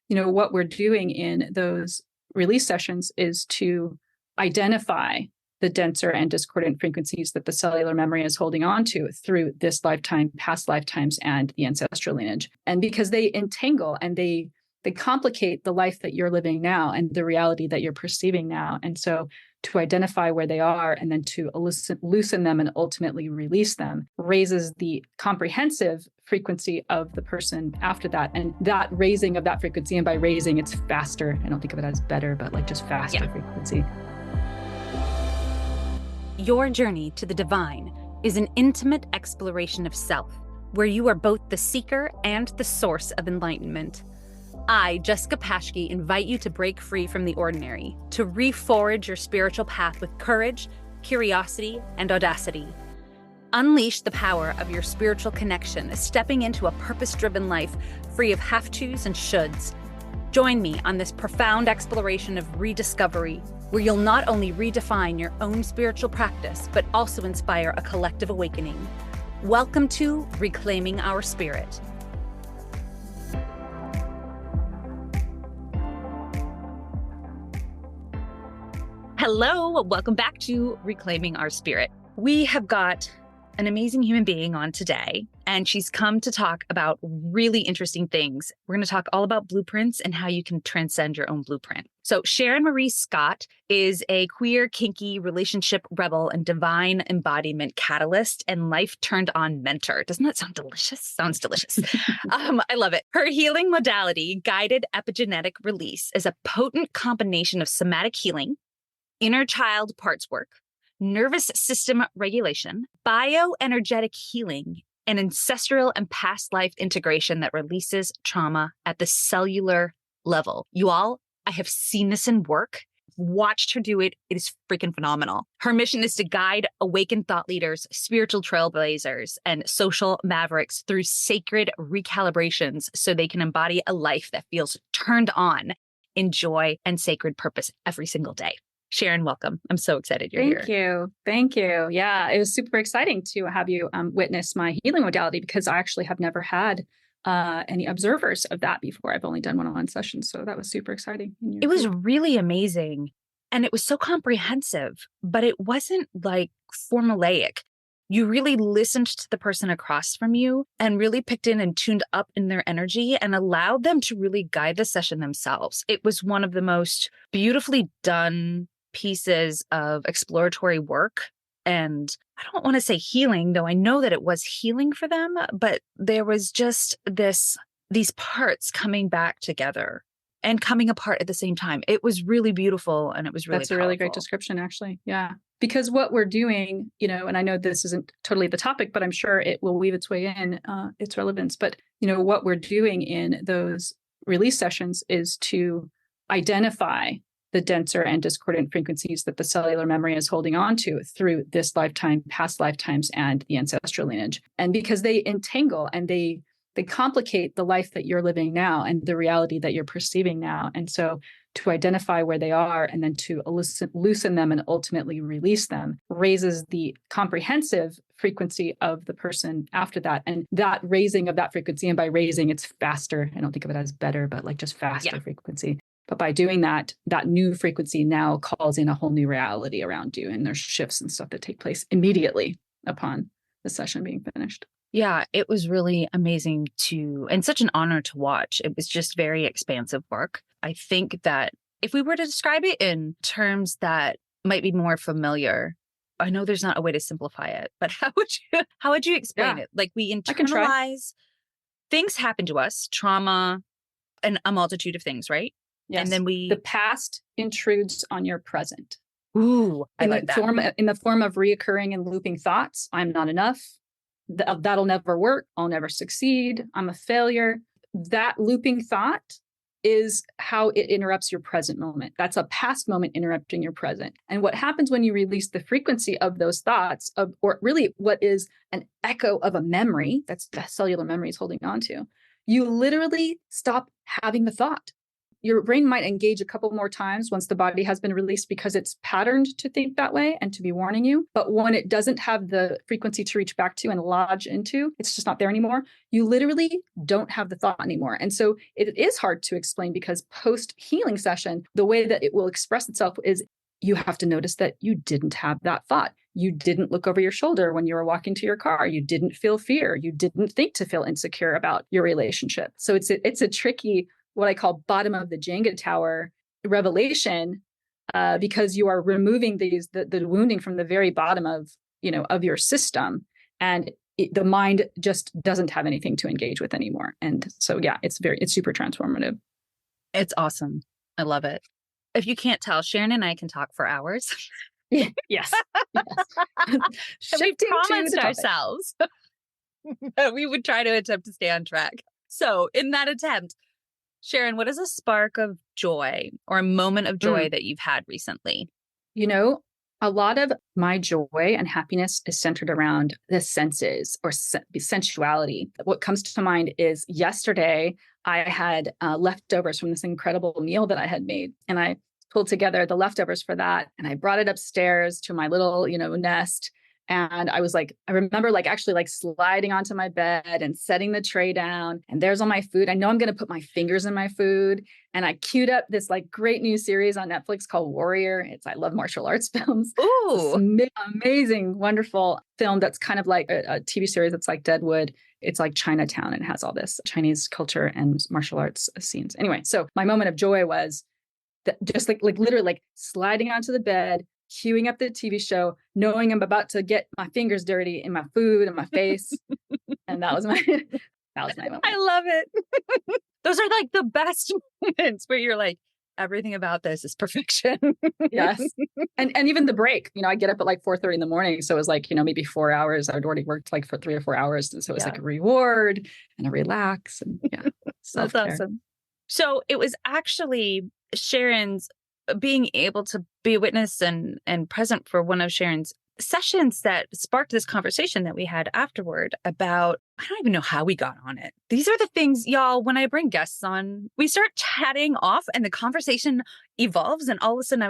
what we're doing in those release sessions is to identify the denser and discordant frequencies that the cellular memory is holding on to through this lifetime, past lifetimes, and the ancestral lineage. And because they entangle and they complicate the life that you're living now and the reality that you're perceiving now. And so to identify where they are and then to loosen them and ultimately release them raises the comprehensive frequency of the person after that. And that raising of that frequency, and by raising, it's faster. I don't think of it as better, but like just faster frequency. Your journey to the divine is an intimate exploration of self, where you are both the seeker and the source of enlightenment. I, Jessica Paschke, invite you to break free from the ordinary, to reforge your spiritual path with courage, curiosity, and audacity. Unleash the power of your spiritual connection, stepping into a purpose-driven life free of have-tos and shoulds. Join me on this profound exploration of rediscovery, where you'll not only redefine your own spiritual practice, but also inspire a collective awakening. Welcome to Reclaiming Our Spirit. Hello, welcome back to Reclaiming Our Spirit. We have got an amazing human being on today, and she's come to talk about really interesting things. We're going to talk all about blueprints and how you can transcend your own blueprint. So Sharon Marie Scott is a queer, kinky, relationship rebel and divine embodiment catalyst and life-turned-on mentor. Doesn't that sound delicious? Sounds delicious. I love it. Her healing modality, guided epigenetic release, is a potent combination of somatic healing, inner child parts work, nervous system regulation, bioenergetic healing, and ancestral and past life integration that releases trauma at the cellular level. You all, I have seen this in work, watched her do it. It is freaking phenomenal. Her mission is to guide awakened thought leaders, spiritual trailblazers, and social mavericks through sacred recalibrations so they can embody a life that feels turned on in joy and sacred purpose every single day. Sharon, welcome. I'm so excited you're here. Thank you. Yeah, it was super exciting to have you witness my healing modality because I actually have never had any observers of that before. I've only done one-on-one sessions. So that was super exciting. It was really amazing. And it was so comprehensive, but it wasn't like formulaic. You really listened to the person across from you and really picked in and tuned up in their energy and allowed them to really guide the session themselves. It was one of the most beautifully done pieces of exploratory work. And I don't want to say healing, though I know that it was healing for them, but there was just these parts coming back together and coming apart at the same time. It was really beautiful and it was really That's powerful. A really great description, actually. Yeah. Because what we're doing, and I know this isn't totally the topic, but I'm sure it will weave its way in, its relevance. But, what we're doing in those release sessions is to identify the denser and discordant frequencies that the cellular memory is holding on to through this lifetime, past lifetimes, and the ancestral lineage. And because they entangle and they complicate the life that you're living now and the reality that you're perceiving now. And so to identify where they are and then to loosen them and ultimately release them raises the comprehensive frequency of the person after that. And that raising of that frequency, and by raising, it's faster. I don't think of it as better, but like just faster frequency. But by doing that, that new frequency now calls in a whole new reality around you. And there's shifts and stuff that take place immediately upon the session being finished. Yeah, it was really amazing and such an honor to watch. It was just very expansive work. I think that if we were to describe it in terms that might be more familiar, I know there's not a way to simplify it, but how would you explain it? Like we internalize, things happen to us, trauma, and a multitude of things, right? Yes. And then the past intrudes on your present. Ooh, I like that. In the form of reoccurring and looping thoughts. I'm not enough. That'll never work. I'll never succeed. I'm a failure. That looping thought is how it interrupts your present moment. That's a past moment interrupting your present. And what happens when you release the frequency of those thoughts, or really what is an echo of a memory, that's the cellular memory is holding on to, you literally stop having the thought. your brain might engage a couple more times once the body has been released because it's patterned to think that way and to be warning you. But when it doesn't have the frequency to reach back to and lodge into, it's just not there anymore. You literally don't have the thought anymore. And so it is hard to explain because post-healing session, the way that it will express itself is you have to notice that you didn't have that thought. You didn't look over your shoulder when you were walking to your car. You didn't feel fear. You didn't think to feel insecure about your relationship. So it's a tricky, what I call bottom of the Jenga tower revelation, because you are removing the wounding from the very bottom of your system, and the mind just doesn't have anything to engage with anymore. And so yeah, it's super transformative. It's awesome. I love it. If you can't tell, Sharon and I can talk for hours. Yes. Yes. And we promised ourselves that we would try to attempt to stay on track. So in that attempt, Sharon, what is a spark of joy or a moment of joy that you've had recently? A lot of my joy and happiness is centered around the senses or sensuality. What comes to mind is yesterday I had leftovers from this incredible meal that I had made, and I pulled together the leftovers for that, and I brought it upstairs to my little, nest. And I remember actually sliding onto my bed and setting the tray down, and there's all my food. I know I'm going to put my fingers in my food. And I queued up this great new series on Netflix called Warrior. I love martial arts films. Ooh. It's amazing, wonderful film that's kind of like a TV series that's like Deadwood. It's like Chinatown, and it has all this Chinese culture and martial arts scenes. Anyway, so my moment of joy was that just literally sliding onto the bed, queuing up the TV show, knowing I'm about to get my fingers dirty in my food and my face. And that was my moment. I love it. Those are the best moments where you're like, everything about this is perfection. Yes. And even the break, I get up at 4:30 in the morning. So it was maybe 4 hours. I'd already worked for 3 or 4 hours. And so it was a reward and a relax. And That's awesome. So it was actually Sharon's being able to be a witness and present for one of Sharon's sessions that sparked this conversation that we had afterward about, I don't even know how we got on it. These are the things, y'all, when I bring guests on, we start chatting off and the conversation evolves. And all of a sudden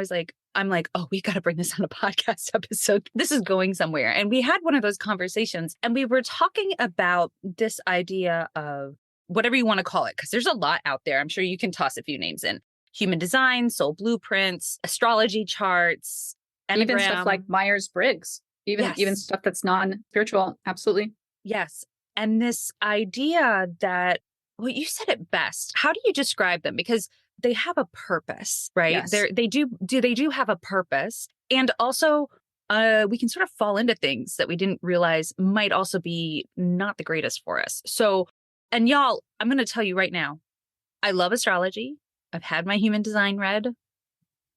I'm like, oh, we got to bring this on a podcast episode. This is going somewhere. And we had one of those conversations and we were talking about this idea of whatever you want to call it, because there's a lot out there. I'm sure you can toss a few names in. Human design, soul blueprints, astrology charts, enneagram. Even stuff like Myers-Briggs, even stuff that's non-spiritual. Absolutely. Yes. And this idea that, well, you said it best. How do you describe them? Because they have a purpose, right? Yes. They do have a purpose. And also we can sort of fall into things that we didn't realize might also be not the greatest for us. So, and y'all, I'm going to tell you right now, I love astrology. I've had my human design read.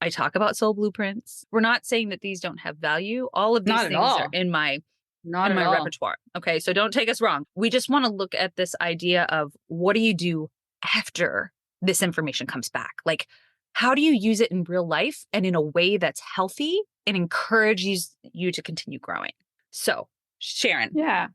I talk about soul blueprints. We're not saying that these don't have value. All of these things are in my repertoire. Okay, so don't take us wrong. We just want to look at this idea of what do you do after this information comes back? How do you use it in real life and in a way that's healthy and encourages you to continue growing? So, Sharon. Yeah,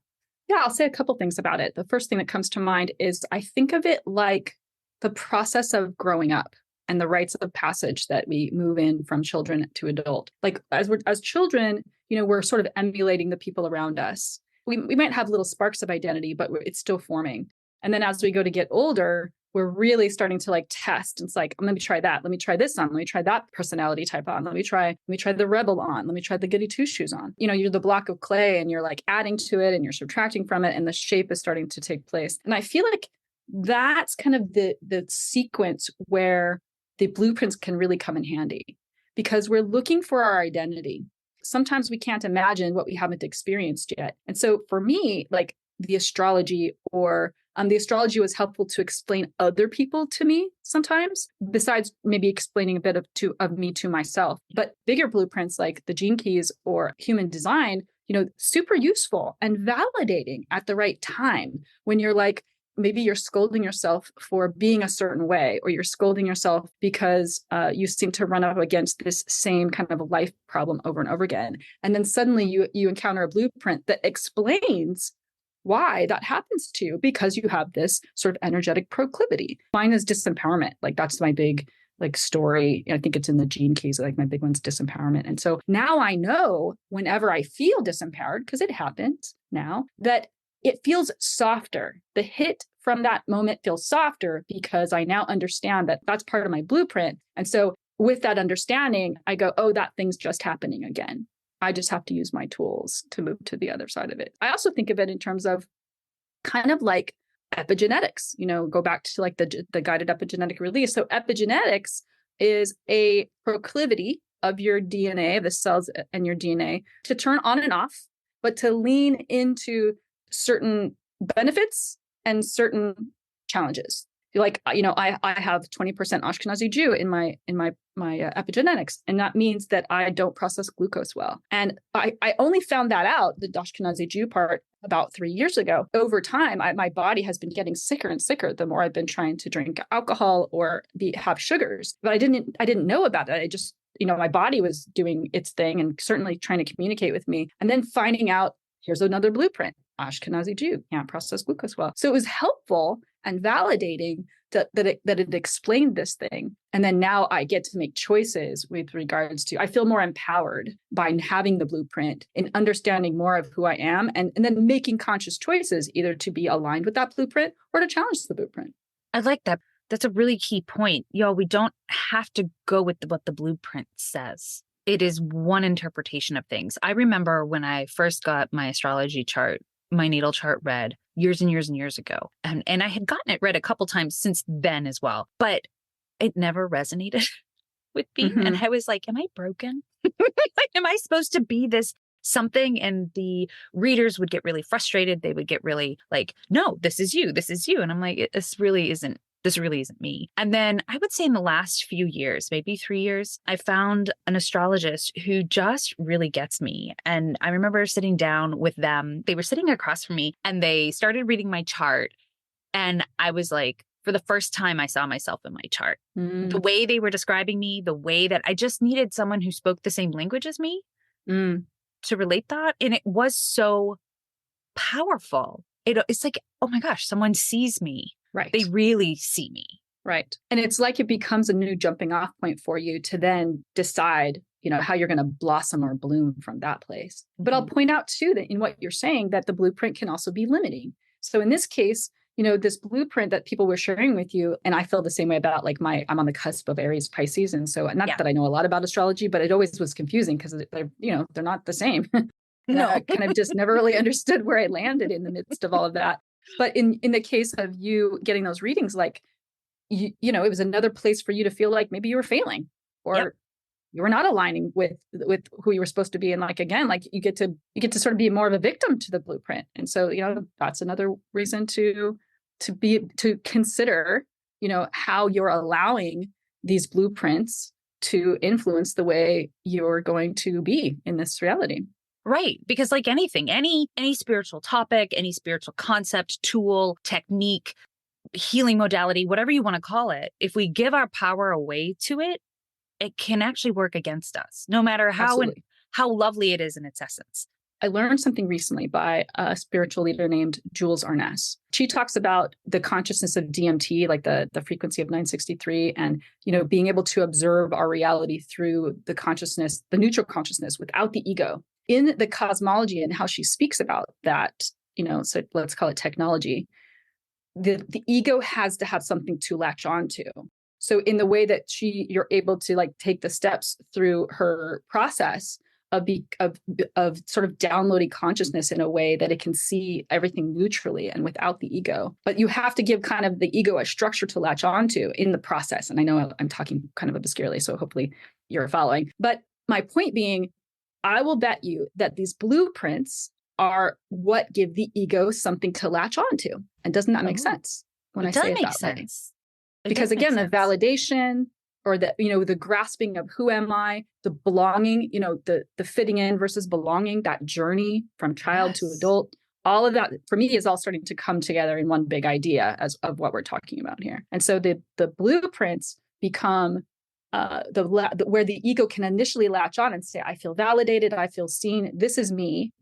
I'll say a couple things about it. The first thing that comes to mind is I think of it like the process of growing up and the rites of passage that we move in from children to adult. As children, we're sort of emulating the people around us. We might have little sparks of identity, but it's still forming. And then as we go to get older, we're really starting to test. It's let me try that. Let me try this on. Let me try that personality type on. Let me try the rebel on. Let me try the goody two shoes on. You're the block of clay and you're adding to it and you're subtracting from it and the shape is starting to take place. And I feel like that's kind of the sequence where the blueprints can really come in handy because we're looking for our identity. Sometimes we can't imagine what we haven't experienced yet. And so for me, the astrology was helpful to explain other people to me sometimes, besides maybe explaining a bit of me to myself. But bigger blueprints like the Gene Keys or human design, super useful and validating at the right time when you're maybe you're scolding yourself for being a certain way, or you're scolding yourself because you seem to run up against this same kind of a life problem over and over again. And then suddenly you encounter a blueprint that explains why that happens to you, because you have this sort of energetic proclivity. Mine is disempowerment. Like that's my big story. I think it's in the gene keys. Like my big one's disempowerment. And so now I know whenever I feel disempowered, because it happens now, that it feels softer. The hit from that moment feels softer because I now understand that that's part of my blueprint. And so with that understanding, I go, oh, that thing's just happening again. I just have to use my tools to move to the other side of it. I also think of it in terms of kind of like epigenetics, go back to like the guided epigenetic release. So epigenetics is a proclivity of your DNA, the cells and your DNA, to turn on and off, but to lean into certain benefits and certain challenges. Like, I have 20% Ashkenazi Jew in my epigenetics. And that means that I don't process glucose well. And I only found that out, the Ashkenazi Jew part, about 3 years ago. Over time, my body has been getting sicker and sicker the more I've been trying to drink alcohol or have sugars. But I didn't know about it. I just, my body was doing its thing and certainly trying to communicate with me. And then finding out, here's another blueprint. Ashkenazi Jew can't process glucose well. So it was helpful and validating that it explained this thing. And then now I get to make choices with regards to, I feel more empowered by having the blueprint and understanding more of who I am and then making conscious choices either to be aligned with that blueprint or to challenge the blueprint. I like that. That's a really key point. Y'all, we don't have to go with what the blueprint says. It is one interpretation of things. I remember when I first got my astrology chart, my natal chart read years and years and years ago. And I had gotten it read a couple times since then as well, but it never resonated with me. Mm-hmm. And I was like, am I broken? Like, am I supposed to be this something? And the readers would get really frustrated. They would get really like, no, this is you. This is you. And I'm like, this really isn't me. And then I would say in the last few years, maybe 3 years, I found an astrologist who just really gets me. And I remember sitting down with them. They were sitting across from me and they started reading my chart. And I was like, for the first time, I saw myself in my chart. The way they were describing me, the way that I just needed someone who spoke the same language as me to relate that. And it was so powerful. It's like, oh my gosh, someone sees me. Right. They really see me. Right. And it's like it becomes a new jumping off point for you to then decide, how you're going to blossom or bloom from that place. But I'll point out too that in what you're saying that the blueprint can also be limiting. So in this case, this blueprint that people were sharing with you, and I feel the same way about like I'm on the cusp of Aries Pisces. And so not that I know a lot about astrology, but it always was confusing because they're not the same. No. I kind of just never really understood where I landed in the midst of all of that. But in the case of you getting those readings, like, it was another place for you to feel like maybe you were failing or you were not aligning with who you were supposed to be. And like, again, like you get to sort of be more of a victim to the blueprint. And so, that's another reason to consider, how you're allowing these blueprints to influence the way you're going to be in this reality. Right. Because like anything, any spiritual topic, any spiritual concept, tool, technique, healing modality, whatever you want to call it, if we give our power away to it, it can actually work against us, no matter how lovely it is in its essence. I learned something recently by a spiritual leader named Jules Arness. She talks about the consciousness of DMT, like the frequency of 963, and, being able to observe our reality through the consciousness, the neutral consciousness without the ego. In the cosmology and how she speaks about that, so let's call it technology, the ego has to have something to latch onto. So in the way that you're able to like take the steps through her process of sort of downloading consciousness in a way that it can see everything neutrally and without the ego. But you have to give kind of the ego a structure to latch onto in the process. And I know I'm talking kind of obscurely, so hopefully you're following. But my point being, I will bet you that these blueprints are what give the ego something to latch onto. And doesn't that make sense when I say it that way? Because again, the validation or the grasping of who am I, the belonging, the fitting in versus belonging, that journey from child to adult, all of that for me is all starting to come together in one big idea of what we're talking about here. And so the blueprints become where the ego can initially latch on and say, I feel validated, I feel seen, this is me,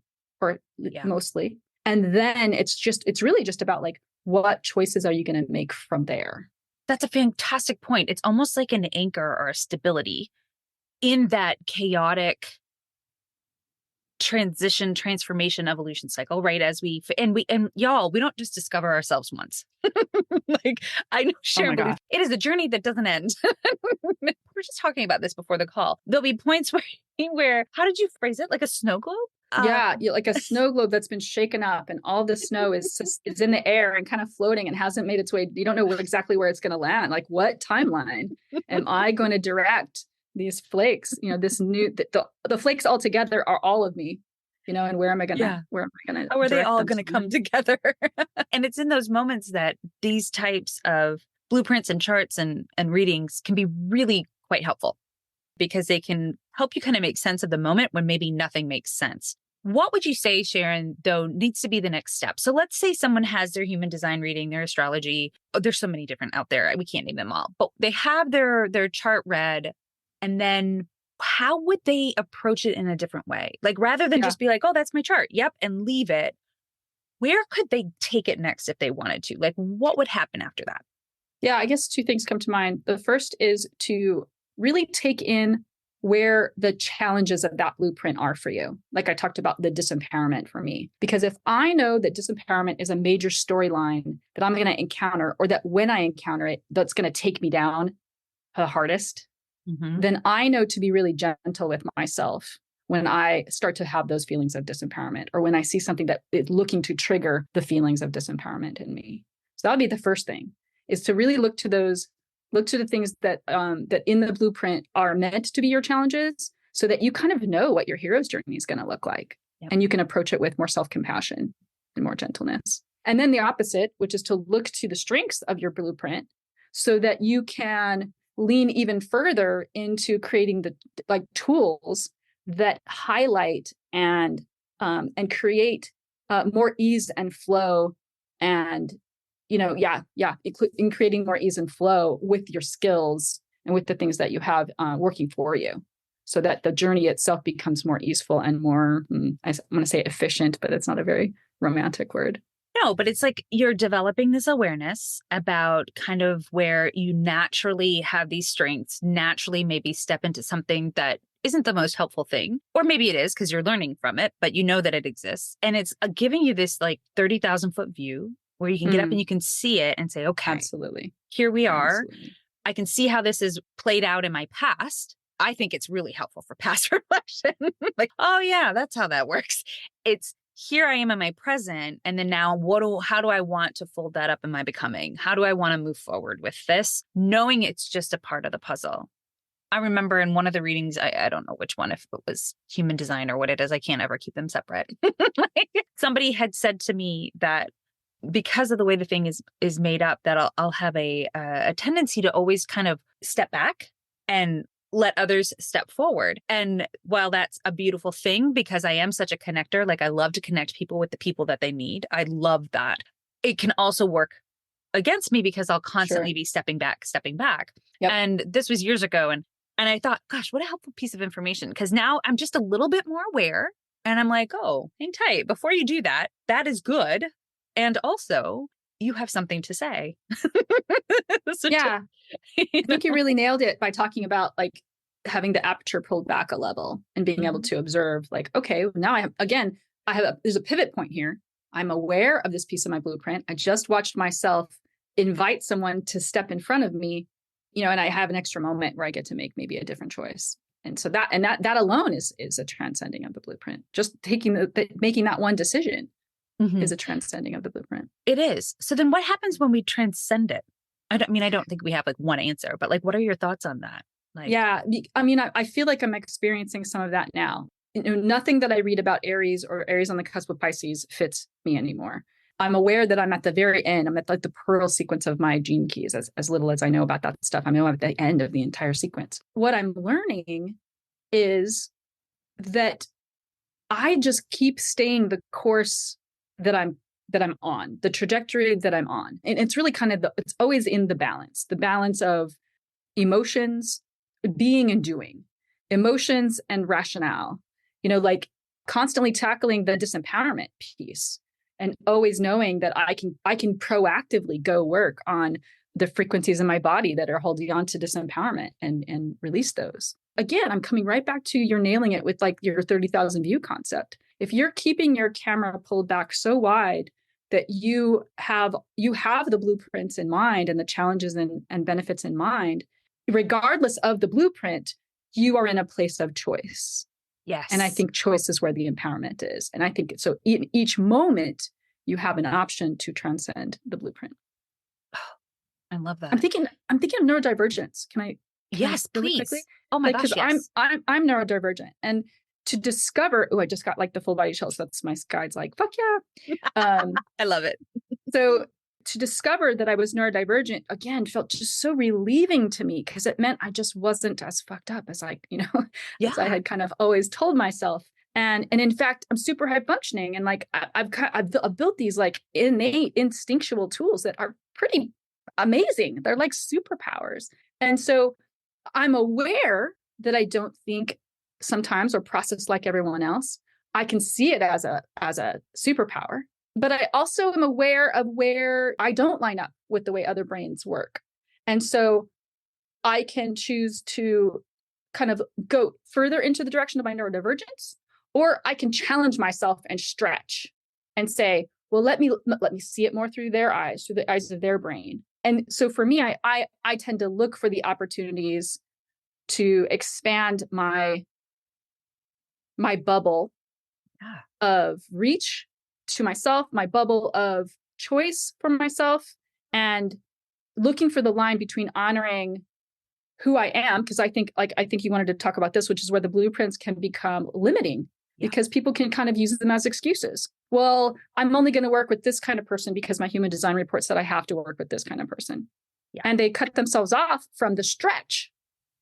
or mostly. And then it's really just about like, what choices are you going to make from there? That's a fantastic point. It's almost like an anchor or a stability in that chaotic transition, transformation, evolution cycle, right? And y'all, we don't just discover ourselves once. Like, I know Sharon believes it is a journey that doesn't end. We were just talking about this before the call. There'll be points where, how did you phrase it? Like a snow globe? Yeah, like a snow globe that's been shaken up and all the snow is in the air and kind of floating and hasn't made its way. You don't know exactly where it's going to land. Like, what timeline am I going to direct these flakes? This the flakes all together are all of me, and where am I going to, how are they all going to come together? And it's in those moments that these types of blueprints and charts and readings can be really quite helpful, because they can help you kind of make sense of the moment when maybe nothing makes sense. What would you say, Sharon, though, needs to be the next step? So let's say someone has their human design reading, their astrology. Oh, there's so many different out there. We can't name them all, but they have their chart read. And then how would they approach it in a different way? Like, rather than just be like, oh, that's my chart. Yep. And leave it. Where could they take it next if they wanted to? Like, what would happen after that? Yeah, I guess two things come to mind. The first is to really take in where the challenges of that blueprint are for you. Like I talked about the disempowerment for me, because if I know that disempowerment is a major storyline that I'm going to encounter, or that when I encounter it, that's going to take me down the hardest, then I know to be really gentle with myself when I start to have those feelings of disempowerment, or when I see something that is looking to trigger the feelings of disempowerment in me. So that would be the first thing, is to really look to the things that that in the blueprint are meant to be your challenges, so that you kind of know what your hero's journey is going to look like. Yep. And you can approach it with more self-compassion and more gentleness. And then the opposite, which is to look to the strengths of your blueprint, so that you can lean even further into creating the tools that highlight and create more ease and flow, and in creating more ease and flow with your skills and with the things that you have working for you, so that the journey itself becomes more easeful and more, I want to say efficient, but it's not a very romantic word. No, but it's like you're developing this awareness about kind of where you naturally have these strengths, naturally maybe step into something that isn't the most helpful thing, or maybe it is because you're learning from it, but you know that it exists. And it's giving you this like 30,000 foot view where you can get up and you can see it and say, okay, absolutely, here we are. Absolutely. I can see how this is played out in my past. I think it's really helpful for past reflection. Like, oh yeah, that's how that works. It's here I am in my present. And then now how do I want to fold that up in my becoming? How do I want to move forward with this? Knowing it's just a part of the puzzle. I remember in one of the readings, I don't know which one, if it was human design or what it is, I can't ever keep them separate. Somebody had said to me that because of the way the thing is made up, that I'll have a tendency to always kind of step back and let others step forward. And while that's a beautiful thing, because I am such a connector, like I love to connect people with the people that they need. I love that. It can also work against me because I'll constantly be stepping back. Yep. And this was years ago. And I thought, gosh, what a helpful piece of information. Because now I'm just a little bit more aware. And I'm like, oh, hang tight. Before you do that, that is good. And also, you have something to say. Yeah. I think you really nailed it by talking about like having the aperture pulled back a level and being able to observe, like, okay, now there's a pivot point here. I'm aware of this piece of my blueprint. I just watched myself invite someone to step in front of me, and I have an extra moment where I get to make maybe a different choice. And so that alone is a transcending of the blueprint. Just making that one decision is a transcending of the blueprint. It is. So then what happens when we transcend it? I don't think we have like one answer, but like, what are your thoughts on that? Like, yeah, I feel like I'm experiencing some of that now. Nothing that I read about Aries or Aries on the cusp of Pisces fits me anymore. I'm aware that I'm at the very end. I'm at like the pearl sequence of my gene keys. As little as I know about that stuff, I know I'm at the end of the entire sequence. What I'm learning is that I just keep staying the course that I'm on, the trajectory that I'm on. And it's really kind of it's always in the balance of emotions, being and doing, emotions and rationale, like constantly tackling the disempowerment piece, and always knowing that I can proactively go work on the frequencies in my body that are holding on to disempowerment and release those. Again, I'm coming right back to you're nailing it with like your 30,000 view concept. If you're keeping your camera pulled back so wide that you have the blueprints in mind and the challenges and benefits in mind, regardless of the blueprint, you are in a place of choice. Yes. And I think choice is where the empowerment is. And I think so in each moment, you have an option to transcend the blueprint. I love that. I'm thinking of neurodivergence. Can I yes, really please. quickly? Oh my gosh, yes. I'm neurodivergent. And to discover, I just got like the full body chills. That's my guide's like, fuck yeah. I love it. So to discover that I was neurodivergent, again, felt just so relieving to me because it meant I just wasn't as fucked up as as I had kind of always told myself. And in fact, I'm super high functioning. And like, I've built these like innate instinctual tools that are pretty amazing. They're like superpowers. And so I'm aware that I don't think sometimes or process like everyone else. I can see it as a superpower, but I also am aware of where I don't line up with the way other brains work. And so I can choose to kind of go further into the direction of my neurodivergence, or I can challenge myself and stretch and say, well, let me see it more through their eyes, through the eyes of their brain. And so for me, I tend to look for the opportunities to expand my bubble of reach to myself, my bubble of choice for myself, and looking for the line between honoring who I am, because I think you wanted to talk about this, which is where the blueprints can become limiting because people can kind of use them as excuses. Well, I'm only going to work with this kind of person because my human design report said I have to work with this kind of person. Yeah. And they cut themselves off from the stretch.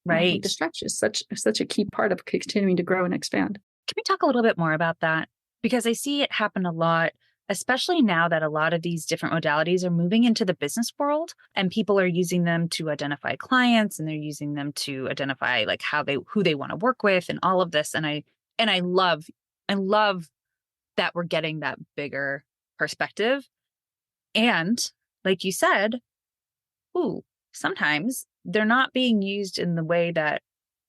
Right. The stretch is such a key part of continuing to grow and expand. Can we talk a little bit more about that? Because I see it happen a lot, especially now that a lot of these different modalities are moving into the business world and people are using them to identify clients and they're using them to identify like who they want to work with and all of this. And I love that we're getting that bigger perspective. And like you said, sometimes they're not being used in the way that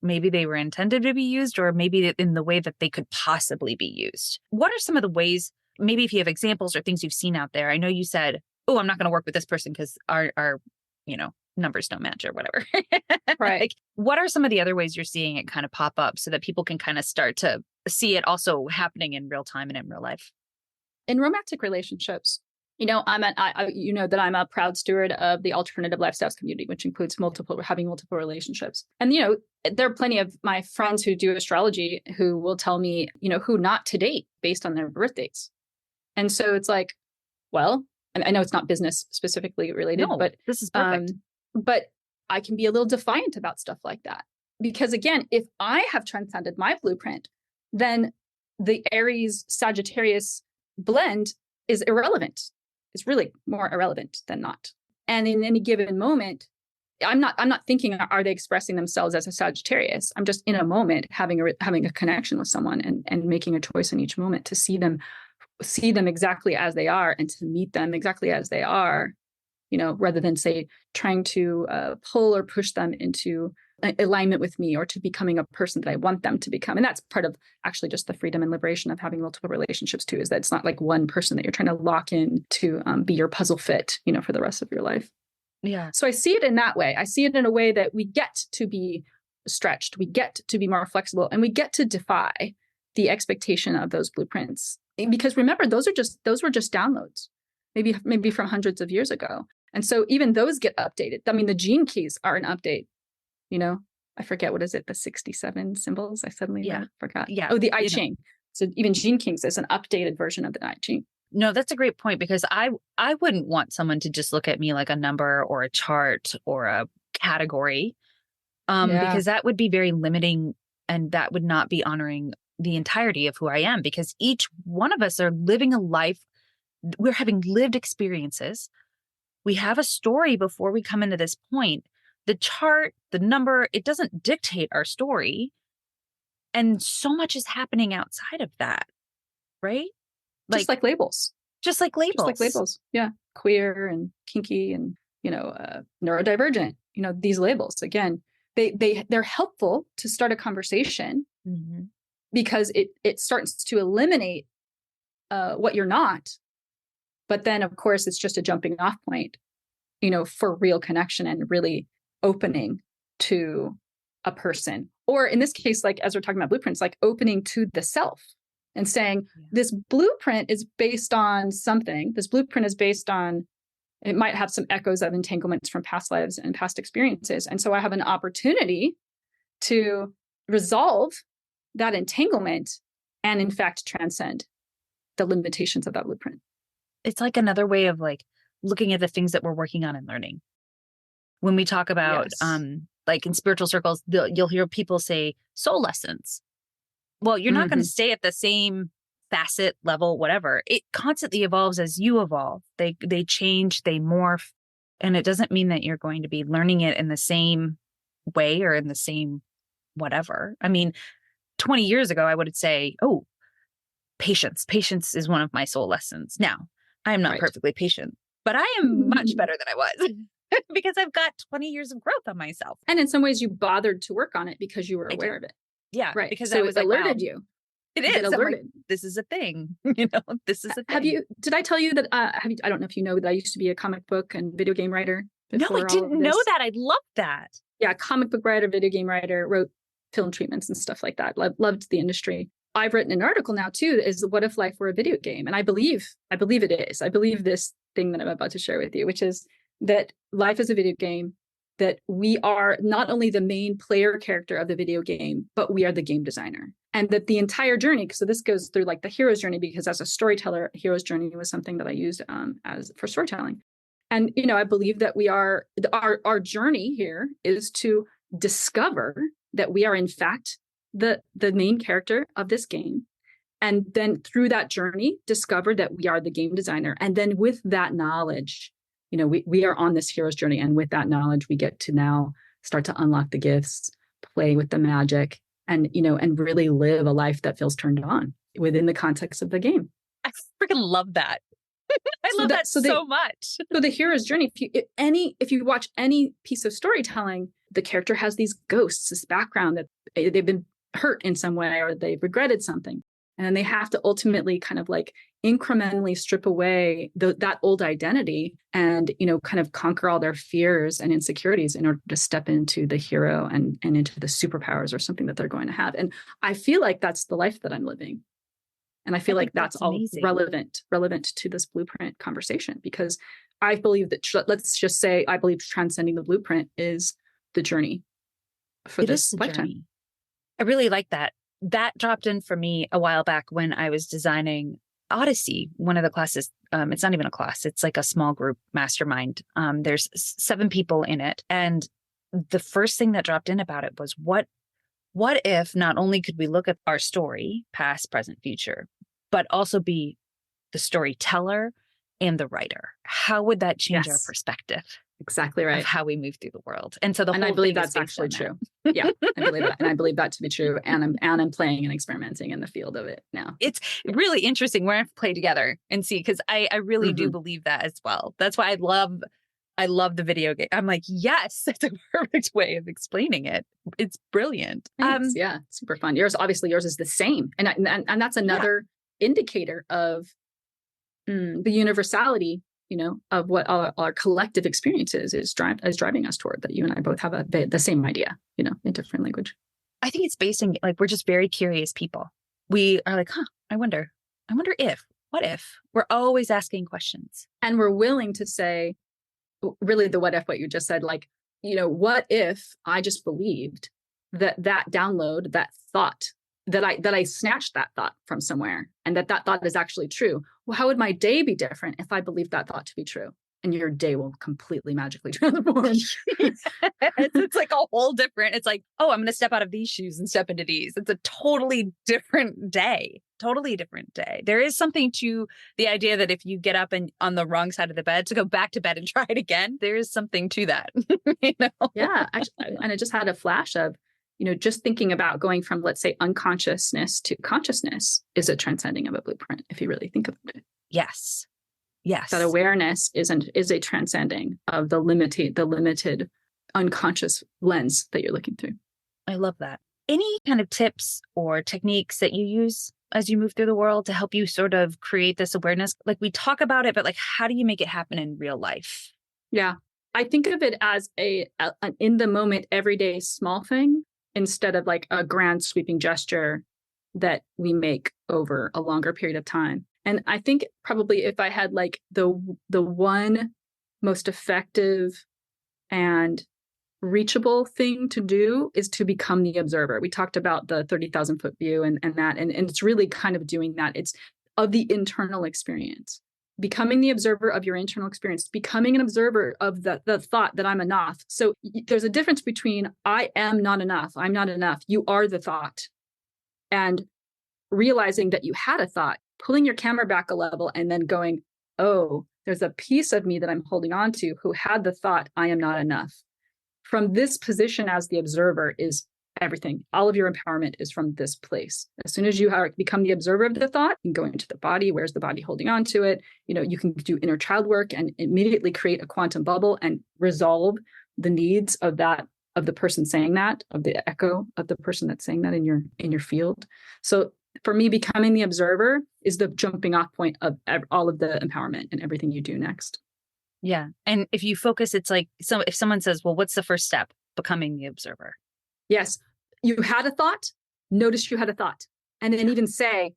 maybe they were intended to be used, or maybe in the way that they could possibly be used. What are some of the ways, maybe if you have examples or things you've seen out there? I know you said, I'm not going to work with this person because our numbers don't match or whatever. Right. Like, what are some of the other ways you're seeing it kind of pop up so that people can kind of start to see it also happening in real time and in real life? In romantic relationships, I'm a proud steward of the alternative lifestyles community, which includes having multiple relationships. And, there are plenty of my friends who do astrology who will tell me, who not to date based on their birth dates. And so it's like, well, I know it's not business specifically related, but this is perfect. But I can be a little defiant about stuff like that. Because again, if I have transcended my blueprint, then the Aries Sagittarius blend is irrelevant. It's really more irrelevant than not. And in any given moment, I'm not thinking, are they expressing themselves as a Sagittarius? I'm just in a moment having a connection with someone and making a choice in each moment to see them exactly as they are and to meet them exactly as they are, rather than say trying to pull or push them into alignment with me or to becoming a person that I want them to become. And that's part of actually just the freedom and liberation of having multiple relationships too, is that it's not like one person that you're trying to lock in to be your puzzle fit, for the rest of your life. Yeah. So I see it in that way. I see it in a way that we get to be stretched, we get to be more flexible, and we get to defy the expectation of those blueprints. Because remember, those were just downloads, maybe from hundreds of years ago. And so even those get updated. I mean, the gene keys are an update. I forget, what is it? The 67 symbols. I suddenly forgot. Yeah. Oh, the I Ching. So even gene keys is an updated version of the I Ching. No, that's a great point, because I wouldn't want someone to just look at me like a number or a chart or a category, because that would be very limiting and that would not be honoring the entirety of who I am, because each one of us are living a life. We're having lived experiences. We have a story before we come into this point. The chart, the number, it doesn't dictate our story. And so much is happening outside of that, right? Just like labels. Just like labels. Just like labels. Yeah. Queer and kinky and, neurodivergent, these labels, again, they're helpful to start a conversation because it starts to eliminate what you're not. But then, of course, it's just a jumping off point, for real connection and really opening to a person. Or in this case, like as we're talking about blueprints, like opening to the self and saying, this blueprint is based on something. This blueprint is based on, it might have some echoes of entanglements from past lives and past experiences. And so I have an opportunity to resolve that entanglement and in fact transcend the limitations of that blueprint. It's like another way of like looking at the things that we're working on and learning. When we talk about, like in spiritual circles, you'll hear people say soul lessons. Well, you're not going to stay at the same facet level, whatever. It constantly evolves as you evolve. They change, they morph. And it doesn't mean that you're going to be learning it in the same way or in the same whatever. I mean, 20 years ago, I would say, oh, patience. Patience is one of my soul lessons. Now, I am not perfectly patient, but I am much better than I was because I've got 20 years of growth on myself. And in some ways you bothered to work on it because you were aware of it. Yeah. Right. Because so I was it like, alerted wow, you. It is. Alerted. Like, this is a thing. This is a thing. Did I tell you that, I don't know if you know that I used to be a comic book and video game writer. No, I didn't know that. I love that. Yeah. Comic book writer, video game writer, wrote film treatments and stuff like that. Loved the industry. I've written an article now too, is what if life were a video game? And I believe it is. I believe this thing that I'm about to share with you, which is that life is a video game, that we are not only the main player character of the video game, but we are the game designer. And that the entire journey, so this goes through like the hero's journey, because as a storyteller, hero's journey was something that I used as for storytelling. And, I believe that we are, our journey here is to discover that we are in fact the main character of this game. And then through that journey, discover that we are the game designer. And then with that knowledge, we are on this hero's journey. And with that knowledge, we get to now start to unlock the gifts, play with the magic, and, and really live a life that feels turned on within the context of the game. I freaking love that. I love that so much. So the hero's journey, if you watch any piece of storytelling, the character has these ghosts, this background that they've been hurt in some way or they've regretted something. And then they have to ultimately kind of like incrementally strip away that old identity and, kind of conquer all their fears and insecurities in order to step into the hero and into the superpowers or something that they're going to have. And I feel like that's the life that I'm living. And I feel like that's all relevant to this blueprint conversation, because I believe that, let's just say, I believe transcending the blueprint is the journey for this lifetime. Journey. I really like that. That dropped in for me a while back when I was designing Odyssey, one of the classes. It's not even a class. It's like a small group mastermind. There's 7 people in it. And the first thing that dropped in about it was what if not only could we look at our story, past, present, future, but also be the storyteller and the writer? How would that change our perspective? Exactly right. Of how we move through the world. And so I believe that's actually true. Yeah, I believe that. And I believe that to be true. And I'm playing and experimenting in the field of it now. It's really interesting. We're going to play together and see, because I really do believe that as well. That's why I love the video game. I'm like, yes, that's a perfect way of explaining it. It's brilliant. Yeah, super fun. Yours is the same. And that's another indicator of the universality, of what our collective experiences is driving us toward, that you and I both have the same idea, in different language. I think it's based on, like, we're just very curious people. We are like, I wonder if, what if? We're always asking questions. And we're willing to say, really the what if, what you just said, like, what if I just believed that download, that thought, that I snatched that thought from somewhere, and that thought is actually true. Well, how would my day be different if I believed that thought to be true? And your day will completely magically transform. It's like a whole different, it's like, oh, I'm going to step out of these shoes and step into these. It's a totally different day. There is something to the idea that if you get up and on the wrong side of the bed, to go back to bed and try it again, there is something to that. Yeah. Actually, and I just had a flash of, just thinking about going from, let's say, unconsciousness to consciousness is a transcending of a blueprint, if you really think about it. Yes. Yes. That awareness is a transcending of the limited unconscious lens that you're looking through. I love that. Any kind of tips or techniques that you use as you move through the world to help you sort of create this awareness? Like we talk about it, but like, how do you make it happen in real life? Yeah. I think of it as an in the moment, everyday small thing instead of like a grand sweeping gesture that we make over a longer period of time. And I think probably if I had like the one most effective and reachable thing to do is to become the observer. We talked about the 30,000 foot view and it's really kind of doing that. It's of the internal experience, becoming the observer of your internal experience, becoming an observer of the thought that I'm enough. So there's a difference between I am not enough, I'm not enough. You are the thought. And realizing that you had a thought, pulling your camera back a level and then going, oh, there's a piece of me that I'm holding on to who had the thought, I am not enough. From this position as the observer is everything. All of your empowerment is from this place. As soon as you become the observer of the thought, you can go into the body. Where's the body holding on to it? You can do inner child work and immediately create a quantum bubble and resolve the needs of the person saying that, of the echo of the person that's saying that in your field. So for me, becoming the observer is the jumping off point of all of the empowerment and everything you do next. Yeah. And if you focus, it's like, so if someone says, well, what's the first step? Becoming the observer. Yes. You had a thought, notice you had a thought. And then even say,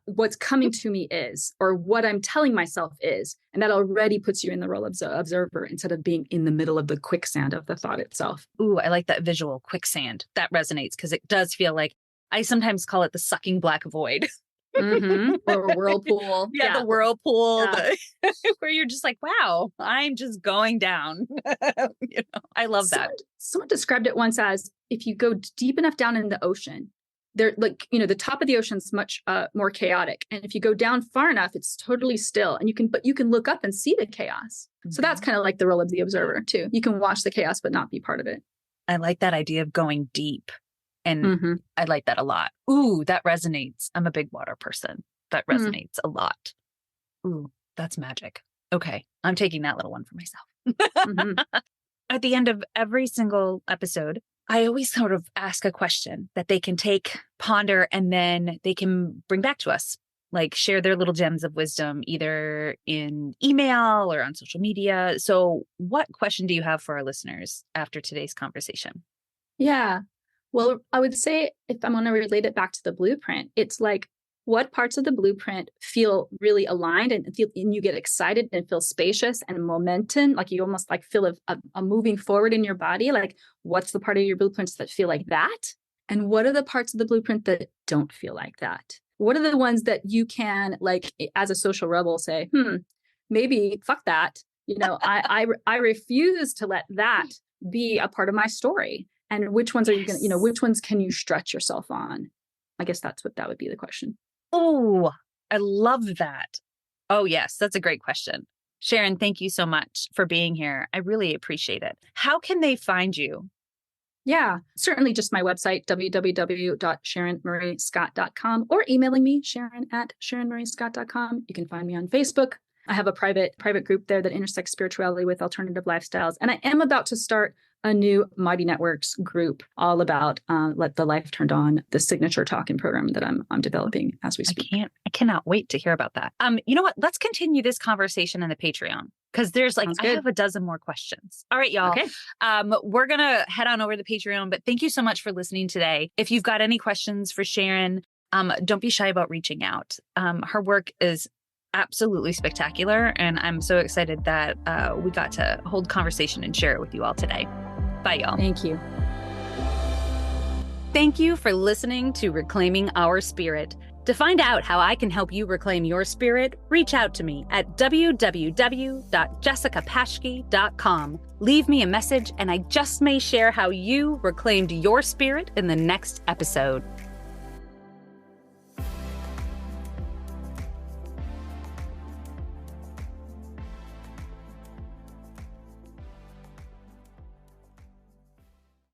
what's coming to me is, or what I'm telling myself is. And that already puts you in the role of observer instead of being in the middle of the quicksand of the thought itself. Ooh, I like that visual, quicksand. That resonates because it does feel like, I sometimes call it the sucking black void. Mm-hmm. Or a whirlpool. Yeah, the whirlpool, where you're just like, wow, I'm just going down. I love that. Someone described it once as if you go deep enough down in the ocean, there, like, the top of the ocean is much more chaotic. And if you go down far enough, it's totally still. And you can look up and see the chaos. Mm-hmm. So that's kind of like the role of the observer too. You can watch the chaos, but not be part of it. I like that idea of going deep. And I like that a lot. Ooh, that resonates. I'm a big water person. That resonates a lot. Ooh, that's magic. Okay. I'm taking that little one for myself. At the end of every single episode, I always sort of ask a question that they can take, ponder, and then they can bring back to us, like share their little gems of wisdom, either in email or on social media. So what question do you have for our listeners after today's conversation? Yeah. Well, I would say if I'm going to relate it back to the blueprint, it's like what parts of the blueprint feel really aligned and you get excited and feel spacious and momentum, like you almost like feel a moving forward in your body. Like what's the part of your blueprints that feel like that? And what are the parts of the blueprint that don't feel like that? What are the ones that you can, like, as a social rebel, say, maybe fuck that. I refuse to let that be a part of my story. And which ones are you going to, which ones can you stretch yourself on? I guess that would be the question. Oh, I love that. Oh, yes. That's a great question. Sharon, thank you so much for being here. I really appreciate it. How can they find you? Yeah, certainly just my website, www.sharonmariescott.com, or emailing me, sharon@sharonmariescott.com. You can find me on Facebook. I have a private group there that intersects spirituality with alternative lifestyles. And I am about to start a new Mighty Networks group all about Let the Life Turned On, the signature talking program that I'm developing as we speak. I cannot wait to hear about that. You know what? Let's continue this conversation in the Patreon because there's I have a dozen more questions. All right, y'all. Okay. We're going to head on over to the Patreon, but thank you so much for listening today. If you've got any questions for Sharon, don't be shy about reaching out. Her work is absolutely spectacular. And I'm so excited that we got to hold conversation and share it with you all today. Bye, y'all. Thank you. Thank you for listening to Reclaiming Our Spirit. To find out how I can help you reclaim your spirit, reach out to me at www.jessicapashke.com. Leave me a message and I just may share how you reclaimed your spirit in the next episode.